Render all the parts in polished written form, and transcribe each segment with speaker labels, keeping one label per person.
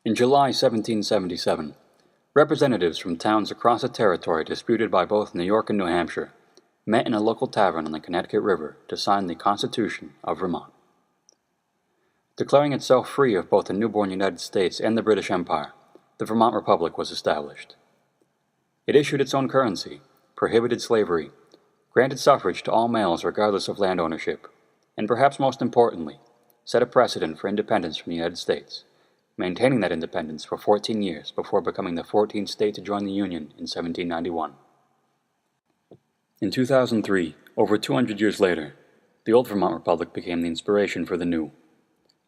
Speaker 1: In July 1777, representatives from towns across a territory disputed by both New York and New Hampshire met in a local tavern on the Connecticut River to sign the Constitution of Vermont. Declaring itself free of both the newborn United States and the British Empire, the Vermont Republic was established. It issued its own currency, prohibited slavery, granted suffrage to all males regardless of land ownership, and perhaps most importantly, set a precedent for independence from the United States, maintaining that independence for 14 years before becoming the 14th state to join the Union in 1791. In 2003, over 200 years later, the old Vermont Republic became the inspiration for the new.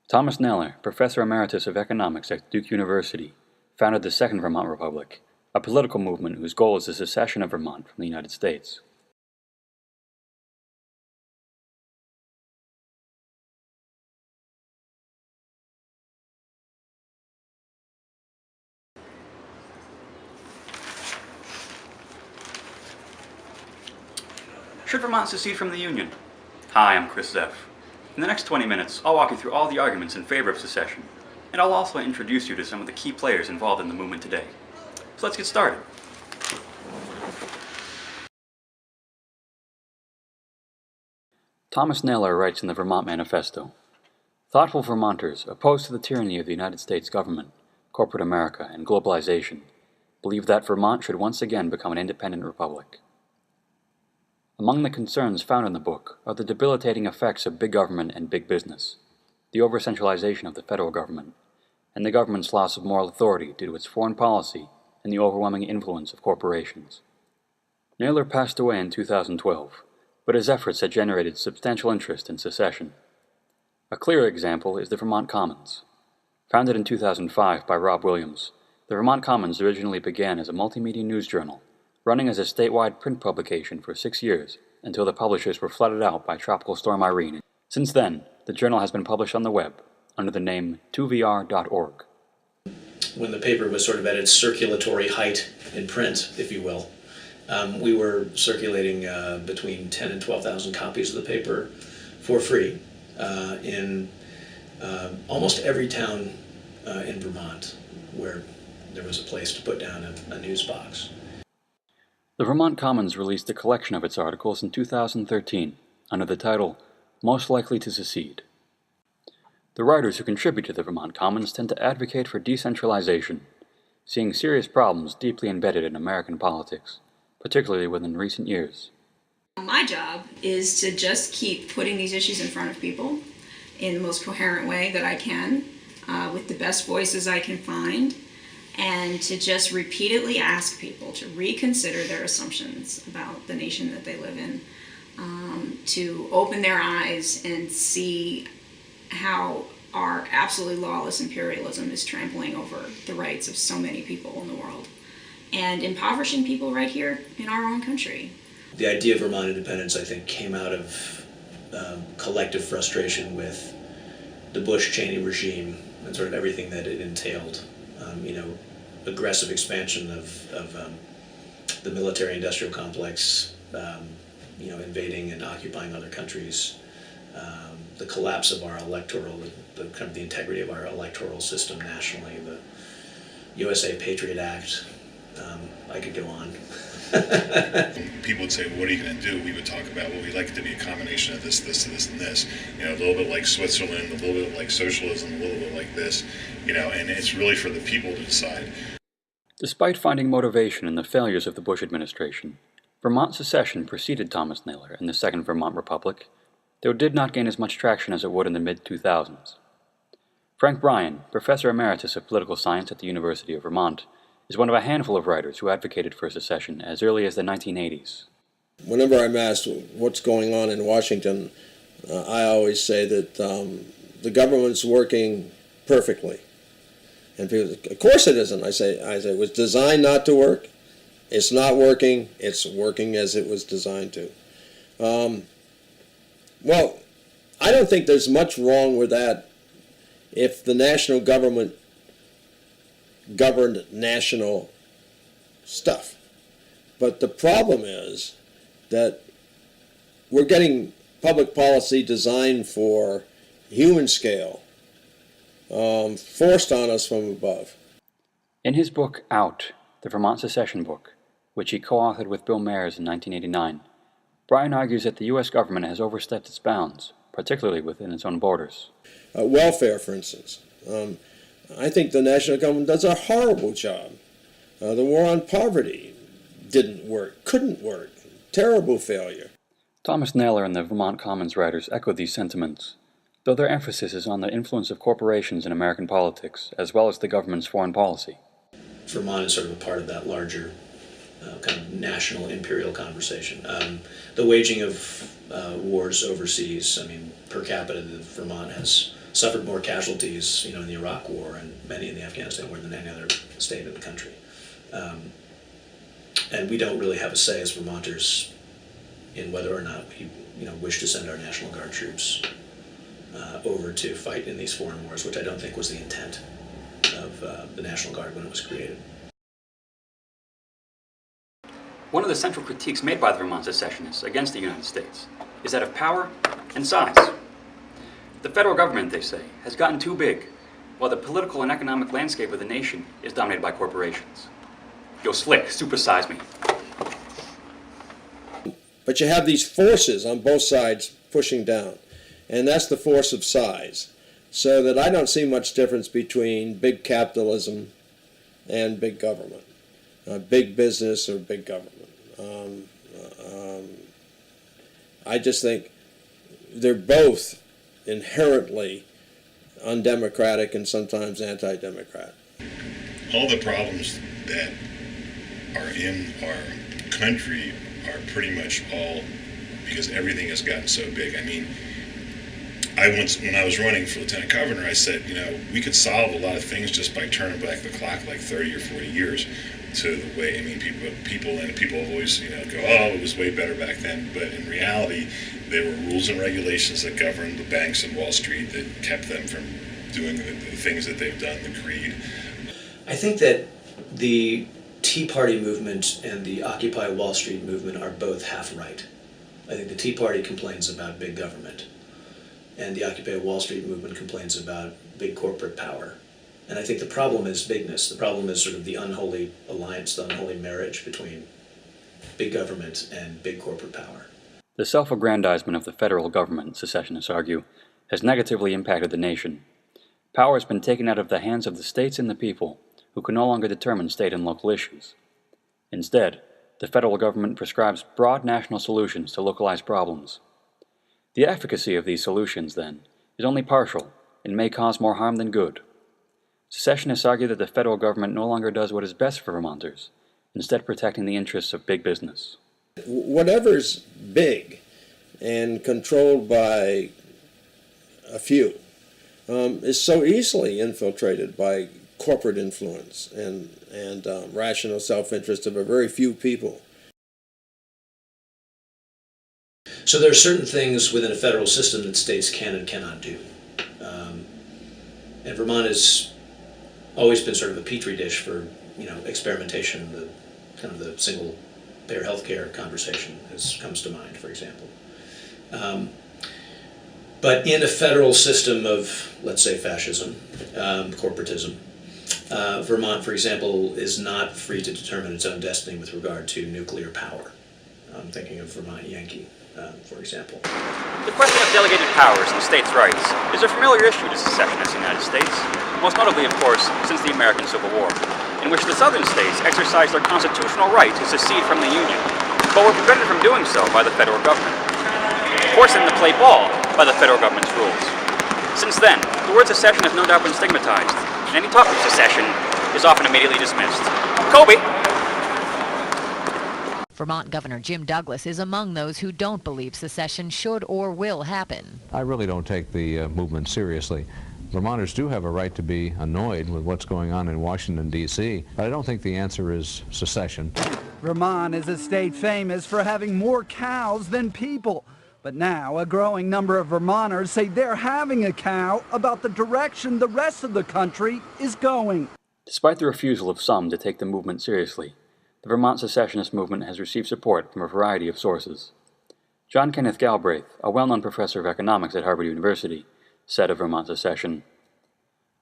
Speaker 1: Thomas Naylor, Professor Emeritus of Economics at Duke University, founded the Second Vermont Republic, a political movement whose goal is the secession of Vermont from the United States. Should Vermont secede from the Union? Hi, I'm Chris Zeff. In the next 20 minutes, I'll walk you through all the arguments in favor of secession, and I'll also introduce you to some of the key players involved in the movement today. So let's get started. Thomas Naylor writes in the Vermont Manifesto, "Thoughtful Vermonters, opposed to the tyranny of the United States government, corporate America, and globalization, believe that Vermont should once again become an independent republic." Among the concerns found in the book are the debilitating effects of big government and big business, the over-centralization of the federal government, and the government's loss of moral authority due to its foreign policy and the overwhelming influence of corporations. Naylor passed away in 2012, but his efforts had generated substantial interest in secession. A clear example is the Vermont Commons. Founded in 2005 by Rob Williams, the Vermont Commons originally began as a multimedia news journal, running as a statewide print publication for 6 years until the publishers were flooded out by Tropical Storm Irene. Since then, the journal has been published on the web under the name 2vr.org.
Speaker 2: When the paper was sort of at its circulatory height in print, if you will, we were circulating between 10 and 12,000 copies of the paper for free in almost every town in Vermont where there was a place to put down a news box.
Speaker 1: The Vermont Commons released a collection of its articles in 2013 under the title Most Likely to Secede. The writers who contribute to the Vermont Commons tend to advocate for decentralization, seeing serious problems deeply embedded in American politics, particularly within recent years.
Speaker 3: My job is to just keep putting these issues in front of people in the most coherent way that I can, with the best voices I can find, and to just repeatedly ask people to reconsider their assumptions about the nation that they live in, to open their eyes and see how our absolutely lawless imperialism is trampling over the rights of so many people in the world and impoverishing people right here in our own country.
Speaker 2: The idea of Vermont independence, I think, came out of collective frustration with the Bush-Cheney regime and sort of everything that it entailed. Aggressive expansion of the military-industrial complex, invading and occupying other countries, the collapse of our electoral, the integrity of our electoral system nationally, the USA Patriot Act. I could go on.
Speaker 4: People would say, what are you going to do? We would talk about, well, we'd like it to be a combination of this, this, this, and this. A little bit like Switzerland, a little bit like socialism, a little bit like this, and it's really for the people to decide.
Speaker 1: Despite finding motivation in the failures of the Bush administration, Vermont secession preceded Thomas Naylor and the Second Vermont Republic, though it did not gain as much traction as it would in the mid-2000s. Frank Bryan, Professor Emeritus of Political Science at the University of Vermont, is one of a handful of writers who advocated for secession as early as the 1980s.
Speaker 5: Whenever I'm asked what's going on in Washington, I always say that the government's working perfectly. And people say, of course it isn't. I say it was designed not to work. It's not working. It's working as it was designed to. Well, I don't think there's much wrong with that if the national government governed national stuff. But the problem is that we're getting public policy designed for human scale forced on us from above.
Speaker 1: In his book Out, the Vermont Secession book, which he co-authored with Bill Mayers in 1989, Bryan argues that the U.S. government has overstepped its bounds, particularly within its own borders.
Speaker 5: Welfare, for instance. I think the national government does a horrible job. The war on poverty didn't work, couldn't work, terrible failure.
Speaker 1: Thomas Naylor and the Vermont Commons writers echo these sentiments, though their emphasis is on the influence of corporations in American politics, as well as the government's foreign policy.
Speaker 2: Vermont is sort of a part of that larger kind of national imperial conversation. The waging of wars overseas, I mean, per capita, Vermont has suffered more casualties, in the Iraq War and many in the Afghanistan War than any other state in the country. And we don't really have a say as Vermonters in whether or not we, wish to send our National Guard troops over to fight in these foreign wars, which I don't think was the intent of the National Guard when it was created.
Speaker 1: One of the central critiques made by the Vermont secessionists against the United States is that of power and size. The federal government, they say, has gotten too big, while the political and economic landscape of the nation is dominated by corporations. Yo, Slick, supersize me.
Speaker 5: But you have these forces on both sides pushing down, and that's the force of size. So that I don't see much difference between big capitalism and big government, big business or big government. I just think they're both inherently undemocratic and sometimes anti-democratic.
Speaker 4: All the problems that are in our country are pretty much all because everything has gotten so big. I mean, when I was running for lieutenant governor, I said, we could solve a lot of things just by turning back the clock like 30 or 40 years to the way, people have always, go, oh, it was way better back then. But in reality, there were rules and regulations that governed the banks and Wall Street that kept them from doing the things that they've done, the greed.
Speaker 2: I think that the Tea Party movement and the Occupy Wall Street movement are both half right. I think the Tea Party complains about big government, and the Occupy Wall Street movement complains about big corporate power. And I think the problem is bigness. The problem is sort of the unholy alliance, the unholy marriage between big government and big corporate power.
Speaker 1: The self-aggrandizement of the federal government, secessionists argue, has negatively impacted the nation. Power has been taken out of the hands of the states and the people, who can no longer determine state and local issues. Instead, the federal government prescribes broad national solutions to localized problems. The efficacy of these solutions, then, is only partial and may cause more harm than good. Secessionists argue that the federal government no longer does what is best for Vermonters, instead protecting the interests of big business.
Speaker 5: Whatever's big and controlled by a few is so easily infiltrated by corporate influence and rational self-interest of a very few people.
Speaker 2: So there are certain things within a federal system that states can and cannot do. And Vermont has always been sort of a petri dish for, experimentation. The kind of the single payer healthcare conversation comes to mind, for example. But in a federal system of, let's say, fascism, corporatism, Vermont, for example, is not free to determine its own destiny with regard to nuclear power. I'm thinking of Vermont Yankee, for example.
Speaker 1: The question of delegated powers and states' rights is a familiar issue to secessionists in the United States, most notably, of course, since the American Civil War, in which the southern states exercised their constitutional right to secede from the Union, but were prevented from doing so by the federal government, forcing them to play ball by the federal government's rules. Since then, the word secession has no doubt been stigmatized, and any talk of secession is often immediately dismissed. Kobe!
Speaker 6: Vermont Governor Jim Douglas is among those who don't believe secession should or will happen.
Speaker 7: I really don't take the movement seriously. Vermonters do have a right to be annoyed with what's going on in Washington, D.C., but I don't think the answer is secession.
Speaker 8: Vermont is a state famous for having more cows than people. But now a growing number of Vermonters say they're having a cow about the direction the rest of the country is going.
Speaker 1: Despite the refusal of some to take the movement seriously, the Vermont secessionist movement has received support from a variety of sources. John Kenneth Galbraith, a well-known professor of economics at Harvard University, said of Vermont secession,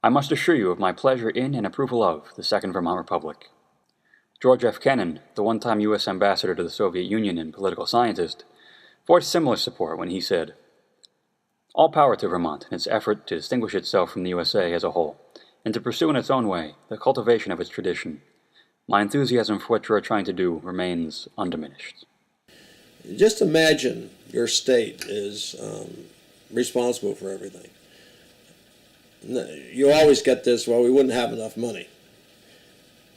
Speaker 1: I must assure you of my pleasure in and approval of the Second Vermont Republic. George F. Kennan, the one-time U.S. ambassador to the Soviet Union and political scientist, voiced similar support when he said, "All power to Vermont in its effort to distinguish itself from the USA as a whole, and to pursue in its own way the cultivation of its tradition. My enthusiasm for what you are trying to do remains undiminished."
Speaker 5: Just imagine your state is responsible for everything. You always get this, well, we wouldn't have enough money.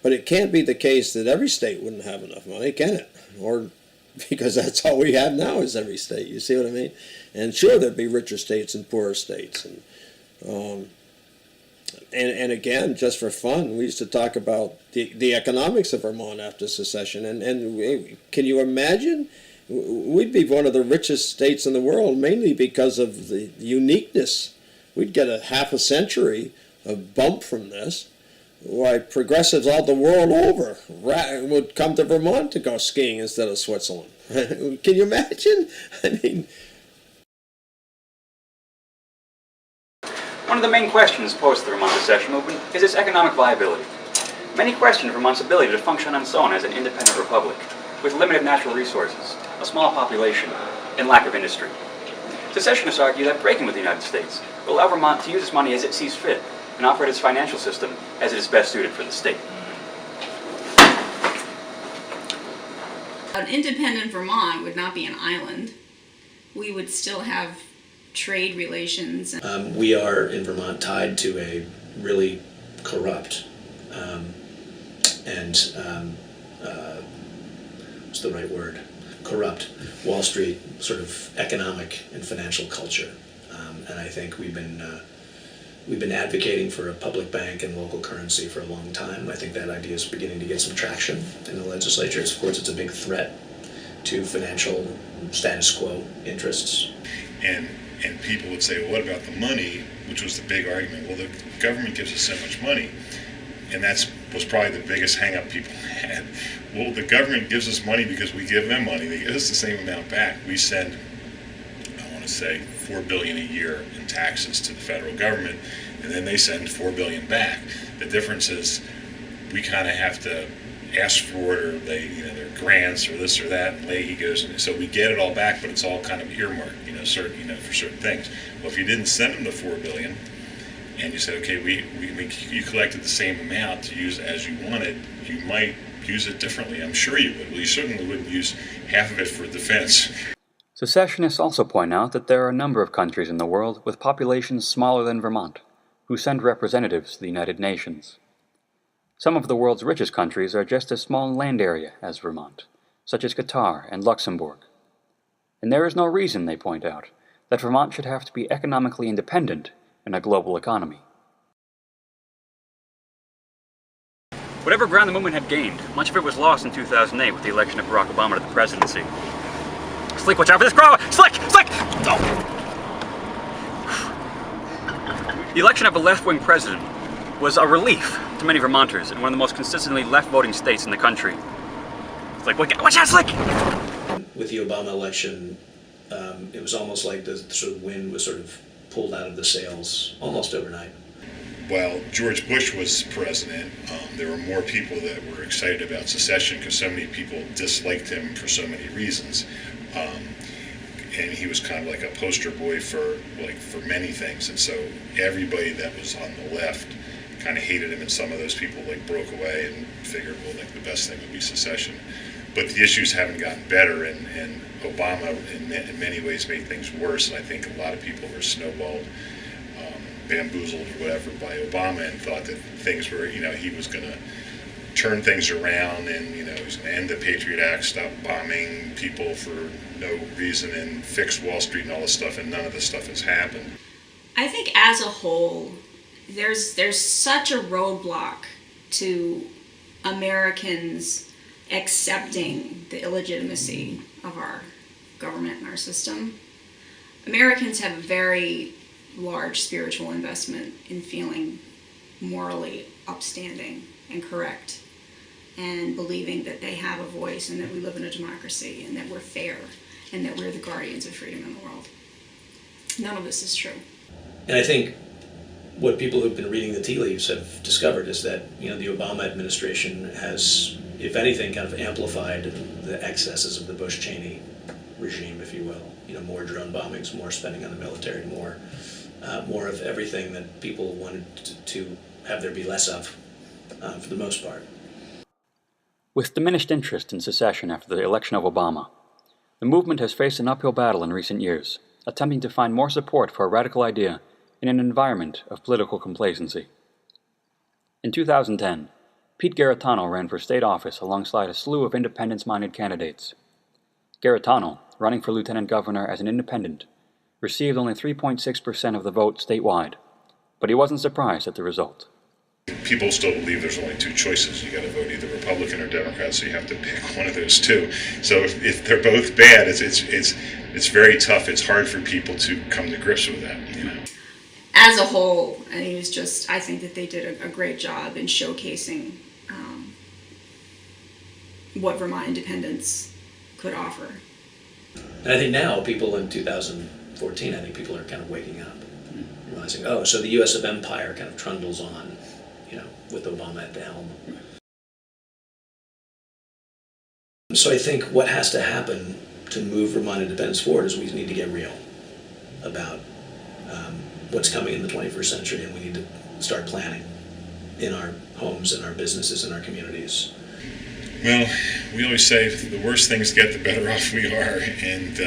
Speaker 5: But it can't be the case that every state wouldn't have enough money, can it? Or because that's all we have now is every state. You see what I mean? And sure, there'd be richer states and poorer states. And again, just for fun, we used to talk about the economics of Vermont after secession. And can you imagine? We'd be one of the richest states in the world, mainly because of the uniqueness. We'd get a half a century of bump from this. Why, progressives all the world over would come to Vermont to go skiing instead of Switzerland. Can you imagine? I mean,
Speaker 1: One of the main questions posed to the Vermont secession movement is its economic viability. Many question Vermont's ability to function on its own as an independent republic, with limited natural resources, a small population, and lack of industry. Secessionists argue that breaking with the United States will allow Vermont to use its money as it sees fit and operate its financial system as it is best suited for the state.
Speaker 3: An independent Vermont would not be an island. We would still have trade relations.
Speaker 2: We are in Vermont tied to a really corrupt what's the right word? Corrupt Wall Street sort of economic and financial culture, and I think we've been advocating for a public bank and local currency for a long time. I think that idea is beginning to get some traction in the legislature. Of course, it's a big threat to financial status quo interests.
Speaker 4: And people would say, well, what about the money, which was the big argument? Well, the government gives us so much money, and that was probably the biggest hang-up people had. Well, the government gives us money because we give them money. They give us the same amount back. We send, I want to say, $4 billion a year in taxes to the federal government, and then they send $4 billion back. The difference is we kind of have to ask for it, or their grants or this or that, and Leahy goes, and so we get it all back, but it's all kind of earmarked, for certain things. Well, if you didn't send them the $4 billion, and you said, okay, you collected the same amount to use as you wanted, you might use it differently. I'm sure you would. Well, you certainly wouldn't use half of it for defense.
Speaker 1: Secessionists also point out that there are a number of countries in the world with populations smaller than Vermont, who send representatives to the United Nations. Some of the world's richest countries are just as small in land area as Vermont, such as Qatar and Luxembourg. And there is no reason, they point out, that Vermont should have to be economically independent in a global economy. Whatever ground the movement had gained, much of it was lost in 2008 with the election of Barack Obama to the presidency. Slick, watch out for this crowd! Slick! Slick! Oh. The election of a left-wing president was a relief to many Vermonters in one of the most consistently left-voting states in the country. Slick, watch out, Slick!
Speaker 2: With the Obama election, it was almost like the sort of wind was sort of pulled out of the sails almost overnight.
Speaker 4: While George Bush was president, there were more people that were excited about secession because so many people disliked him for so many reasons. And he was kind of like a poster boy for many things. And so everybody that was on the left kind of hated him, and some of those people broke away and figured, well, the best thing would be secession. But the issues haven't gotten better, and Obama in many ways made things worse. And I think a lot of people were snowballed, bamboozled or whatever by Obama, and thought that things were, he was going to turn things around, and he was going to end the Patriot Act, stop bombing people for no reason, and fix Wall Street and all this stuff, and none of this stuff has happened.
Speaker 3: I think as a whole, there's such a roadblock to Americans accepting the illegitimacy of our government and our system. Americans have a very large spiritual investment in feeling morally upstanding and correct, and believing that they have a voice, and that we live in a democracy, and that we're fair, and that we're the guardians of freedom in the world. None of this is true.
Speaker 2: And I think what people who've been reading the tea leaves have discovered is that, the Obama administration has, if anything, kind of amplified the excesses of the Bush-Cheney regime, if you will. More drone bombings, more spending on the military, more of everything that people wanted to have there be less of, for the most part.
Speaker 1: With diminished interest in secession after the election of Obama, the movement has faced an uphill battle in recent years, attempting to find more support for a radical idea in an environment of political complacency. In 2010, Pete Garritano ran for state office alongside a slew of independence-minded candidates. Garritano, running for lieutenant governor as an independent, received only 3.6% of the vote statewide, but he wasn't surprised at the result.
Speaker 4: People still believe there's only two choices. You got to vote either Republican or Democrat, so you have to pick one of those two. So if they're both bad, it's very tough. It's hard for people to come to grips with that.
Speaker 3: As a whole, I think that they did a great job in showcasing what Vermont independence could offer.
Speaker 2: And I think now, people in 2014, I think people are kind of waking up, realizing, oh, so the U.S. of empire kind of trundles on, with Obama at the helm. So I think what has to happen to move Vermont independence forward is we need to get real about what's coming in the 21st century, and we need to start planning in our homes, in our businesses, in our communities.
Speaker 4: Well, we always say the worse things get, the better off we are, and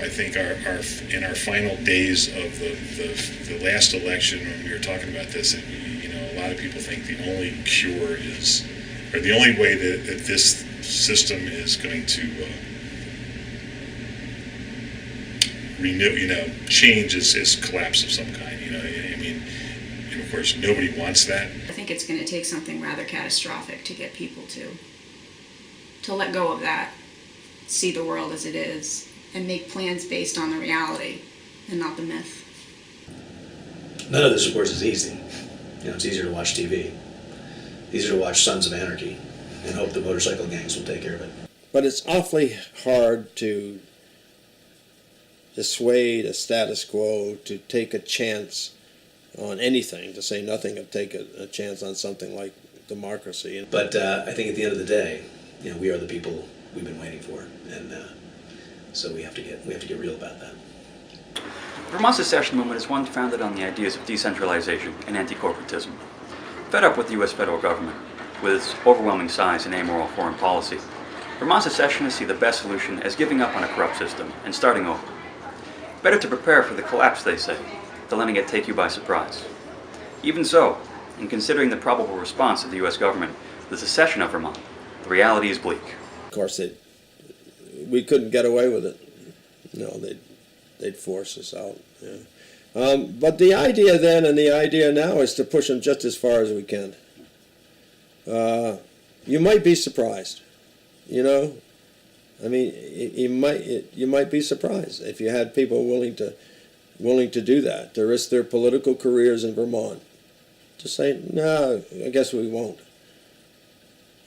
Speaker 4: I think in our final days of the last election, when we were talking about this, and a lot of people think the only cure is, or the only way that this system is going to change is collapse of some kind. And of course, nobody wants that.
Speaker 3: I think it's going to take something rather catastrophic to get people to let go of that, see the world as it is, and make plans based on the reality and not the myth.
Speaker 2: None of this, of course, is easy. It's easier to watch TV, easier to watch Sons of Anarchy, and hope the motorcycle gangs will take care of it.
Speaker 5: But it's awfully hard to dissuade a status quo to take a chance on anything, to say nothing of take a chance on something like democracy.
Speaker 2: But I think at the end of the day, we are the people we've been waiting for, and so we have to get real about that.
Speaker 1: The Vermont secession movement is one founded on the ideas of decentralization and anti-corporatism. Fed up with the U.S. federal government, with its overwhelming size and amoral foreign policy, Vermont secessionists see the best solution as giving up on a corrupt system and starting over. Better to prepare for the collapse, they say, than letting it take you by surprise. Even so, in considering the probable response of the U.S. government to the secession of Vermont, the reality is bleak.
Speaker 5: Of course, we couldn't get away with it. They'd force us out. Yeah. But the idea then and the idea now is to push them just as far as we can. You might be surprised, you might be surprised if you had people willing to do that, to risk their political careers in Vermont, to say, no, I guess we won't,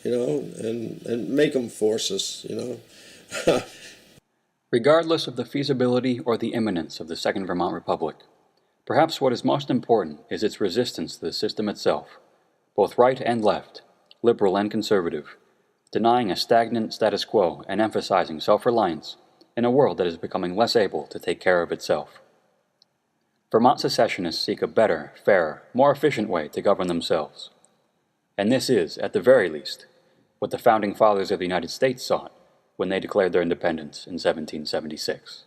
Speaker 5: and make them force us,
Speaker 1: Regardless of the feasibility or the imminence of the Second Vermont Republic, perhaps what is most important is its resistance to the system itself, both right and left, liberal and conservative, denying a stagnant status quo and emphasizing self-reliance in a world that is becoming less able to take care of itself. Vermont secessionists seek a better, fairer, more efficient way to govern themselves. And this is, at the very least, what the Founding Fathers of the United States sought when they declared their independence in 1776.